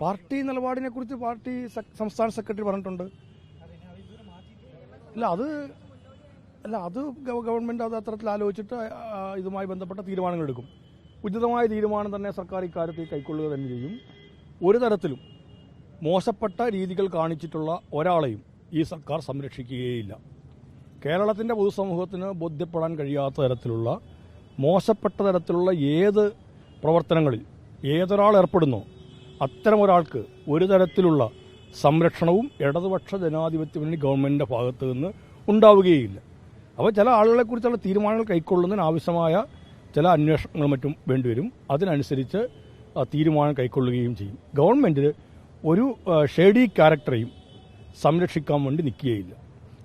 Party നിലപാടിനെ കുറിച്ച് party സംസ്ഥാന സെക്രട്ടറി പറഞ്ഞിട്ടുണ്ട്. അത് ഗവൺമെന്റ് അത് അത്തരത്തിൽ ആലോചിച്ചിട്ട് ഇതുമായി ബന്ധപ്പെട്ട തീരുമാനങ്ങൾ എടുക്കും. ഉചിതമായ തീരുമാനം തന്നെ സർക്കാർ ഇക്കാര്യത്തിൽ കൈക്കൊള്ളുക തന്നെ ചെയ്യും. ഒരു തരത്തിലും മോശപ്പെട്ട രീതികൾ കാണിച്ചിട്ടുള്ള ഒരാളെയും ഈ സർക്കാർ സംരക്ഷിക്കുകയില്ല. കേരളത്തിൻ്റെ പൊതുസമൂഹത്തിന് ബോധ്യപ്പെടാൻ കഴിയാത്ത തരത്തിലുള്ള മോശപ്പെട്ട തരത്തിലുള്ള ഏത് പ്രവർത്തനങ്ങളിൽ ഏതൊരാൾ ഏർപ്പെടുന്നോ അത്തരമൊരാൾക്ക് ഒരു തരത്തിലുള്ള സംരക്ഷണവും ഇടതുപക്ഷ ജനാധിപത്യ മുന്നണി ഗവൺമെൻറ്റിൻ്റെ ഭാഗത്തു നിന്ന് ഉണ്ടാവുകയില്ല. അപ്പോൾ ചില ആളുകളെക്കുറിച്ചുള്ള തീരുമാനങ്ങൾ കൈക്കൊള്ളുന്നതിന് ആവശ്യമായ ചില അന്വേഷണങ്ങളും മറ്റും വേണ്ടിവരും. അതിനനുസരിച്ച് തീരുമാനം കൈക്കൊള്ളുകയും ചെയ്യും. ഗവൺമെൻറ് ഒരു ഷേഡി ക്യാരക്ടറെയും സംരക്ഷിക്കാൻ വേണ്ടി നിൽക്കുകയില്ല.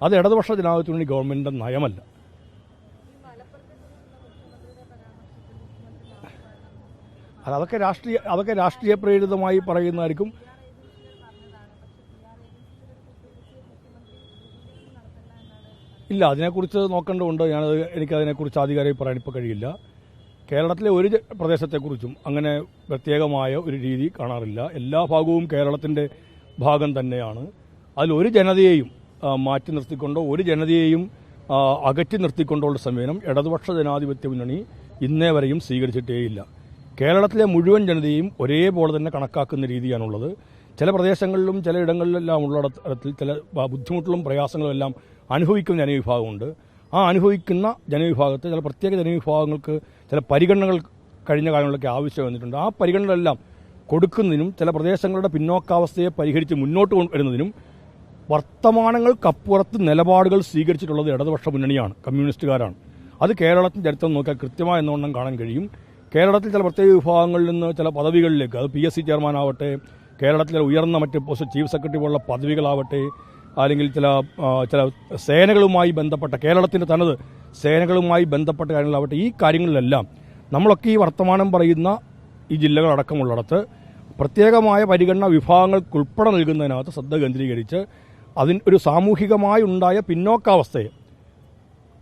അത് ഇടതുപക്ഷ ജനാധിപത്യ മുന്നണി ഗവൺമെൻറ്റിൻ്റെ നയമല്ല. അതൊക്കെ രാഷ്ട്രീയ പ്രേരിതമായി പറയുന്നതായിരിക്കും. ഇല്ല, അതിനെക്കുറിച്ച് നോക്കേണ്ടതുണ്ട്. എനിക്കതിനെക്കുറിച്ച് ആധികാരികമായി പറയാൻ ഇപ്പോൾ കഴിയില്ല. കേരളത്തിലെ ഒരു പ്രദേശത്തെക്കുറിച്ചും അങ്ങനെ പ്രത്യേകമായ ഒരു രീതി കാണാറില്ല. എല്ലാ ഭാഗവും കേരളത്തിൻ്റെ ഭാഗം തന്നെയാണ്. അതിലൊരു ജനതയെയും മാറ്റി നിർത്തിക്കൊണ്ടോ ഒരു ജനതയെയും അകറ്റി നിർത്തിക്കൊണ്ടുള്ള സമീപനം ഇടതുപക്ഷ ജനാധിപത്യ മുന്നണി ഇന്നേ വരെയും സ്വീകരിച്ചിട്ടേയില്ല. കേരളത്തിലെ മുഴുവൻ ജനതയും ഒരേപോലെ തന്നെ കണക്കാക്കുന്ന രീതിയാണുള്ളത്. ചില പ്രദേശങ്ങളിലും ചില ഇടങ്ങളിലെല്ലാം ഉള്ള തരത്തിൽ ചില ബുദ്ധിമുട്ടുകളും പ്രയാസങ്ങളും എല്ലാം അനുഭവിക്കുന്ന ജനവിഭാഗമുണ്ട്. ആ അനുഭവിക്കുന്ന ജനവിഭാഗത്തെ ചില പ്രത്യേക ജനവിഭാഗങ്ങൾക്ക് ചില പരിഗണനകൾ കഴിഞ്ഞ കാലങ്ങളിലൊക്കെ ആവശ്യം വന്നിട്ടുണ്ട്. ആ പരിഗണനകളെല്ലാം കൊടുക്കുന്നതിനും ചില പ്രദേശങ്ങളുടെ പിന്നോക്കാവസ്ഥയെ പരിഹരിച്ച് മുന്നോട്ട് വരുന്നതിനും വർത്തമാനങ്ങൾക്കപ്പുറത്ത് നിലപാടുകൾ സ്വീകരിച്ചിട്ടുള്ളത് ഇടതുപക്ഷ മുന്നണിയാണ്, കമ്മ്യൂണിസ്റ്റുകാരാണ്. അത് കേരളത്തിൻ്റെ ചരിത്രം നോക്കിയാൽ കൃത്യമായ എന്നോണം കാണാൻ കഴിയും. കേരളത്തിൽ ചില പ്രത്യേക വിഭാഗങ്ങളിൽ നിന്ന് ചില പദവികളിലേക്ക്, അത് PSC ചെയർമാനാവട്ടെ, കേരളത്തിലെ ഉയർന്ന മറ്റ് ചീഫ് സെക്രട്ടറി പോലുള്ള പദവികളാവട്ടെ, അല്ലെങ്കിൽ ചില സേനകളുമായി ബന്ധപ്പെട്ട കേരളത്തിൻ്റെ തനത് സേനകളുമായി ബന്ധപ്പെട്ട കാര്യങ്ങളാവട്ടെ, ഈ കാര്യങ്ങളിലെല്ലാം നമ്മളൊക്കെ ഈ വർത്തമാനം പറയുന്ന ഈ ജില്ലകളടക്കമുള്ളിടത്ത് പ്രത്യേകമായ പരിഗണന വിഭാഗങ്ങൾക്കുൾപ്പെടെ നൽകുന്നതിനകത്ത് ശ്രദ്ധ കേന്ദ്രീകരിച്ച് ഒരു സാമൂഹികമായി ഉണ്ടായ പിന്നോക്കാവസ്ഥയെ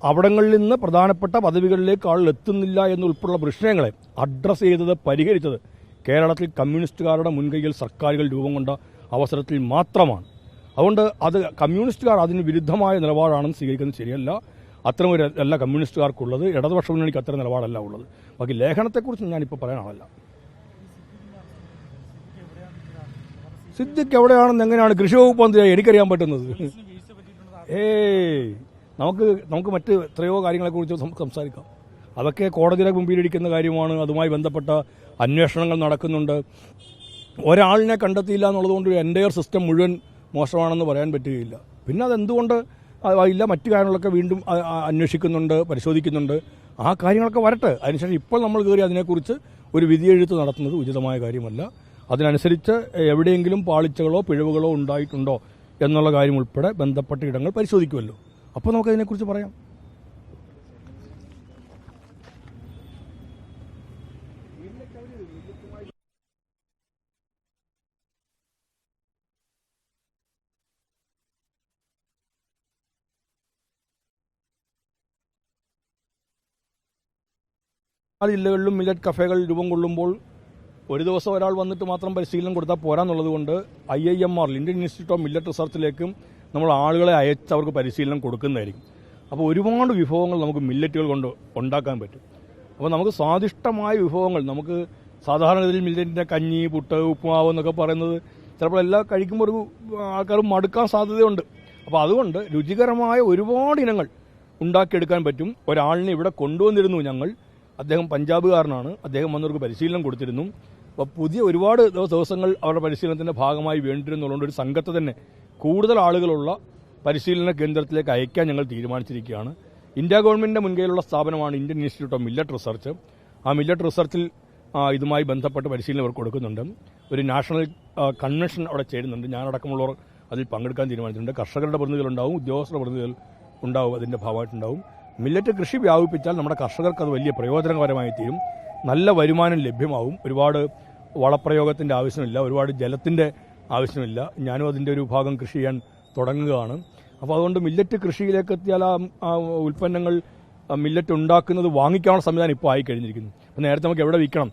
അവിടങ്ങളിൽ നിന്ന് പ്രധാനപ്പെട്ട പദവികളിലേക്ക് ആളുകൾ എത്തുന്നില്ല എന്നുൾപ്പെടെയുള്ള പ്രശ്നങ്ങളെ അഡ്രസ്സ് ചെയ്തത്, പരിഹരിച്ചത് കേരളത്തിൽ കമ്മ്യൂണിസ്റ്റുകാരുടെ മുൻകൈയിൽ സർക്കാരുകൾ രൂപം കൊണ്ട അവസരത്തിൽ മാത്രമാണ്. അതുകൊണ്ട് അത് കമ്മ്യൂണിസ്റ്റുകാർ അതിന് വിരുദ്ധമായ നിലപാടാണെന്ന് സ്വീകരിക്കുന്നത് ശരിയല്ല. അത്തരമൊരു അല്ല കമ്മ്യൂണിസ്റ്റുകാർക്കുള്ളത്. ഇടതുപക്ഷ മുന്നണിക്ക് അത്തരം നിലപാടല്ല ഉള്ളത്. ബാക്കി ലേഖനത്തെക്കുറിച്ച് ഞാനിപ്പോൾ പറയാനാണല്ല. സിദ്ദിഖ് എവിടെയാണെന്ന് എങ്ങനെയാണ് കൃഷി വകുപ്പ് മന്ത്രിയായി എനിക്കറിയാൻ പറ്റുന്നത്? നമുക്ക് മറ്റ് എത്രയോ കാര്യങ്ങളെക്കുറിച്ച് സംസാരിക്കാം. അതൊക്കെ കോടതിയുടെ മുമ്പിലിരിക്കുന്ന കാര്യമാണ്. അതുമായി ബന്ധപ്പെട്ട അന്വേഷണങ്ങൾ നടക്കുന്നുണ്ട്. ഒരാളിനെ കണ്ടെത്തിയില്ല എന്നുള്ളതുകൊണ്ട് എൻ്റയർ സിസ്റ്റം മുഴുവൻ മോശമാണെന്ന് പറയാൻ പറ്റുകയില്ല. പിന്നെ അതെന്തുകൊണ്ട് ഇല്ല, മറ്റു കാര്യങ്ങളൊക്കെ വീണ്ടും അന്വേഷിക്കുന്നുണ്ട്, പരിശോധിക്കുന്നുണ്ട്. ആ കാര്യങ്ങളൊക്കെ വരട്ടെ. അതിനുശേഷം ഇപ്പോൾ നമ്മൾ കയറി അതിനെക്കുറിച്ച് ഒരു വിധിയെഴുത്ത് നടത്തുന്നത് ഉചിതമായ കാര്യമല്ല. അതിനനുസരിച്ച് എവിടെയെങ്കിലും പാളിച്ചകളോ പിഴവുകളോ ഉണ്ടായിട്ടുണ്ടോ എന്നുള്ള കാര്യം ഉൾപ്പെടെ ബന്ധപ്പെട്ട ഇടങ്ങൾ പരിശോധിക്കുമല്ലോ. അപ്പോൾ നമുക്കതിനെക്കുറിച്ച് പറയാം. ആ ജില്ലകളിലും മില്ലറ്റ് കഫേകൾ രൂപം കൊള്ളുമ്പോൾ ഒരു ദിവസം ഒരാൾ വന്നിട്ട് മാത്രം പരിശീലനം കൊടുത്താൽ പോരാന്നുള്ളത് കൊണ്ട് IIMR Indian institute of millet റിസർച്ചിലേക്കും നമ്മൾ ആളുകളെ അയച്ച് അവർക്ക് പരിശീലനം കൊടുക്കുന്നതായിരിക്കും. അപ്പോൾ ഒരുപാട് വിഭവങ്ങൾ നമുക്ക് മില്ലറ്റുകൾ കൊണ്ട് ഉണ്ടാക്കാൻ പറ്റും. അപ്പോൾ നമുക്ക് സ്വാദിഷ്ടമായ വിഭവങ്ങൾ, നമുക്ക് സാധാരണ രീതിയിൽ മില്ലറ്റിൻ്റെ കഞ്ഞി, പുട്ട്, ഉപ്പുമാവ് എന്നൊക്കെ പറയുന്നത് ചിലപ്പോൾ എല്ലാം കഴിക്കുമ്പോൾ ഒരു ആൾക്കാർ മടുക്കാൻ സാധ്യതയുണ്ട്. അപ്പോൾ അതുകൊണ്ട് രുചികരമായ ഒരുപാട് ഇനങ്ങൾ ഉണ്ടാക്കിയെടുക്കാൻ പറ്റും. ഒരാളിനെ ഇവിടെ കൊണ്ടുവന്നിരുന്നു ഞങ്ങൾ. അദ്ദേഹം പഞ്ചാബുകാരനാണ്. അദ്ദേഹം വന്നവർക്ക് പരിശീലനം കൊടുത്തിരുന്നു. അപ്പോൾ പുതിയ ഒരുപാട് ദിവസങ്ങൾ അവരുടെ പരിശീലനത്തിൻ്റെ ഭാഗമായി വേണ്ടിയിരുന്നുള്ളതുകൊണ്ട് ഒരു സംഘത്തെ തന്നെ കൂടുതൽ ആളുകളുള്ള പരിശീലന കേന്ദ്രത്തിലേക്ക് അയക്കാൻ ഞങ്ങൾ തീരുമാനിച്ചിരിക്കുകയാണ്. ഇന്ത്യ ഗവൺമെൻറ്റിൻ്റെ മുൻകൈയിലുള്ള സ്ഥാപനമാണ് Indian institute of millet research. ആ മില്ലറ്റ് റിസർച്ചിൽ ഇതുമായി ബന്ധപ്പെട്ട് പരിശീലനം അവർ കൊടുക്കുന്നുണ്ട്. ഒരു നാഷണൽ കൺവെൻഷൻ അവിടെ ചേരുന്നുണ്ട്. ഞാനടക്കമുള്ളവർ അതിൽ പങ്കെടുക്കാൻ തീരുമാനിച്ചിട്ടുണ്ട്. കർഷകരുടെ പ്രതിനിധികളുണ്ടാവും, ഉദ്യോഗസ്ഥരുടെ പ്രതിനിധികൾ ഉണ്ടാവും, അതിൻ്റെ ഭാഗമായിട്ടുണ്ടാവും. മില്ലറ്റ് കൃഷി വ്യാപിപ്പിച്ചാൽ നമ്മുടെ കർഷകർക്ക് അത് വലിയ പ്രയോജനകരമായി തീരും. നല്ല വരുമാനം ലഭ്യമാവും. ഒരുപാട് വളപ്രയോഗത്തിൻ്റെ ആവശ്യമില്ല, ഒരുപാട് ജലത്തിൻ്റെ ആവശ്യമില്ല. ഞാനും അതിൻ്റെ ഒരു ഭാഗം കൃഷി ചെയ്യാൻ തുടങ്ങുകയാണ്. അപ്പോൾ അതുകൊണ്ട് മില്ലറ്റ് കൃഷിയിലേക്ക് എത്തിയാൽ ആ ഉൽപ്പന്നങ്ങൾ മില്ലറ്റ് ഉണ്ടാക്കുന്നത് വാങ്ങിക്കാനുള്ള സംവിധാനം ഇപ്പോൾ ആയിക്കഴിഞ്ഞിരിക്കുന്നു. അപ്പോൾ നേരത്തെ നമുക്ക് എവിടെ വിൽക്കണം,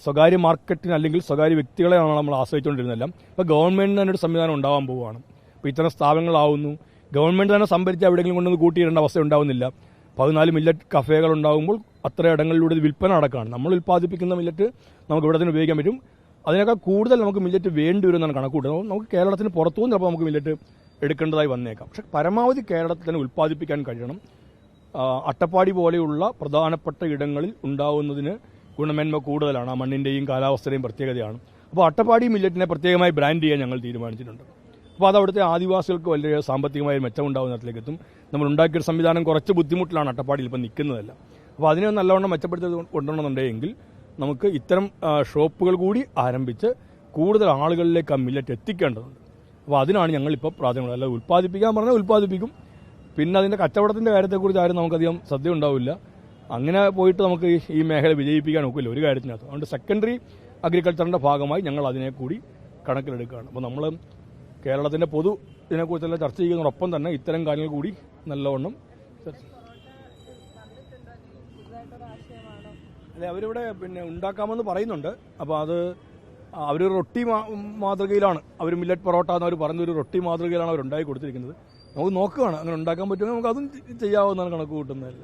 സ്വകാര്യ മാർക്കറ്റിന് അല്ലെങ്കിൽ സ്വകാര്യ വ്യക്തികളെയാണ് നമ്മൾ ആശ്രയിച്ചുകൊണ്ടിരുന്നതെല്ലാം ഇപ്പോൾ ഗവൺമെന്റിന് തന്നെ ഒരു സംവിധാനം ഉണ്ടാവാൻ പോവുകയാണ്. ഇപ്പോൾ ഇത്തരം സ്ഥാപനങ്ങളാവുന്നു, ഗവൺമെന്റ് തന്നെ സംഭരിച്ച് എവിടെയെങ്കിലും കൊണ്ടൊന്ന് കൂട്ടിയിടേണ്ട അവസ്ഥ ഉണ്ടാവുന്നില്ല. 14 മില്ലറ്റ് കഫേകൾ ഉണ്ടാകുമ്പോൾ അത്ര ഇടങ്ങളിലൂടെ ഇത് വിൽപ്പന നടക്കുകയാണ്. നമ്മൾ ഉൽപ്പാദിപ്പിക്കുന്ന മില്ലറ്റ് നമുക്ക് ഇവിടെ തന്നെ ഉപയോഗിക്കാൻ പറ്റും. അതിനേക്കാൾ കൂടുതൽ നമുക്ക് മില്ലറ്റ് വേണ്ടി വരുമെന്നാണ് കണക്കൂട്ടുന്നത്. നമുക്ക് കേരളത്തിന് പുറത്തുനിന്ന് ചിലപ്പോൾ നമുക്ക് മില്ലറ്റ് എടുക്കേണ്ടതായി വന്നേക്കാം. പക്ഷേ പരമാവധി കേരളത്തിൽ തന്നെ ഉൽപ്പാദിപ്പിക്കാൻ കഴിയണം. അട്ടപ്പാടി പോലെയുള്ള പ്രധാനപ്പെട്ട ഇടങ്ങളിൽ ഉണ്ടാവുന്നതിന് ഗുണമേന്മ കൂടുതലാണ്. ആ മണ്ണിൻ്റെയും കാലാവസ്ഥയുടെയും പ്രത്യേകതയാണ്. അപ്പോൾ അട്ടപ്പാടി മില്ലറ്റിനെ പ്രത്യേകമായി ബ്രാൻഡ് ചെയ്യാൻ ഞങ്ങൾ തീരുമാനിച്ചിട്ടുണ്ട്. അപ്പോൾ അത് അവിടുത്തെ ആദിവാസികൾക്ക് വലിയ സാമ്പത്തികമായ മെച്ചമുണ്ടാകുന്ന തരത്തിലേക്ക് എത്തും. നമ്മൾ ഉണ്ടാക്കിയൊരു സംവിധാനം കുറച്ച് ബുദ്ധിമുട്ടിലാണ് അട്ടപ്പാടിയിൽ ഇപ്പം നിൽക്കുന്നതല്ല. അപ്പോൾ അതിനെ നല്ലവണ്ണം മെച്ചപ്പെടുത്തി കൊണ്ടുവരണമെന്നുണ്ടെങ്കിൽ നമുക്ക് ഇത്തരം ഷോപ്പുകൾ കൂടി ആരംഭിച്ച് കൂടുതൽ ആളുകളിലേക്ക് ആ മില്ലറ്റ് എത്തിക്കേണ്ടതുണ്ട്. അപ്പോൾ അതിനാണ് ഞങ്ങളിപ്പോൾ പ്രാധാന്യം. അല്ല ഉൽപ്പാദിപ്പിക്കാൻ പറഞ്ഞാൽ ഉൽപ്പാദിപ്പിക്കും. പിന്നെ അതിൻ്റെ കച്ചവടത്തിൻ്റെ കാര്യത്തെക്കുറിച്ച് ആരും നമുക്കധികം ശ്രദ്ധ ഉണ്ടാവില്ല. അങ്ങനെ പോയിട്ട് നമുക്ക് ഈ മേഖല വിജയിപ്പിക്കാൻ ഒക്കില്ല ഒരു കാര്യത്തിനകത്ത്. അതുകൊണ്ട് സെക്കൻഡറി അഗ്രികൾച്ചറിൻ്റെ ഭാഗമായി ഞങ്ങൾ അതിനെ കൂടി കണക്കിലെടുക്കുകയാണ്. അപ്പോൾ നമ്മൾ കേരളത്തിൻ്റെ പൊതു ഇതിനെക്കുറിച്ചെല്ലാം ചർച്ച ചെയ്യുന്നതോടൊപ്പം തന്നെ ഇത്തരം കാര്യങ്ങൾ കൂടി നല്ലവണ്ണം അല്ലെ അവരിവിടെ പിന്നെ ഉണ്ടാക്കാമെന്ന് പറയുന്നുണ്ട്. അപ്പോൾ അത് അവർ റൊട്ടി മാതൃകയിലാണ് അവർ മില്ലറ്റ് പൊറോട്ട എന്നവർ പറഞ്ഞൊരു റൊട്ടി മാതൃകയിലാണ് അവർ ഉണ്ടാക്കി കൊടുത്തിരിക്കുന്നത്. നമുക്ക് നോക്കുകയാണ് അങ്ങനെ ഉണ്ടാക്കാൻ പറ്റുമെങ്കിൽ നമുക്ക് അതും ചെയ്യാവുന്നതാണ് കണക്ക് കൂട്ടുന്നത്.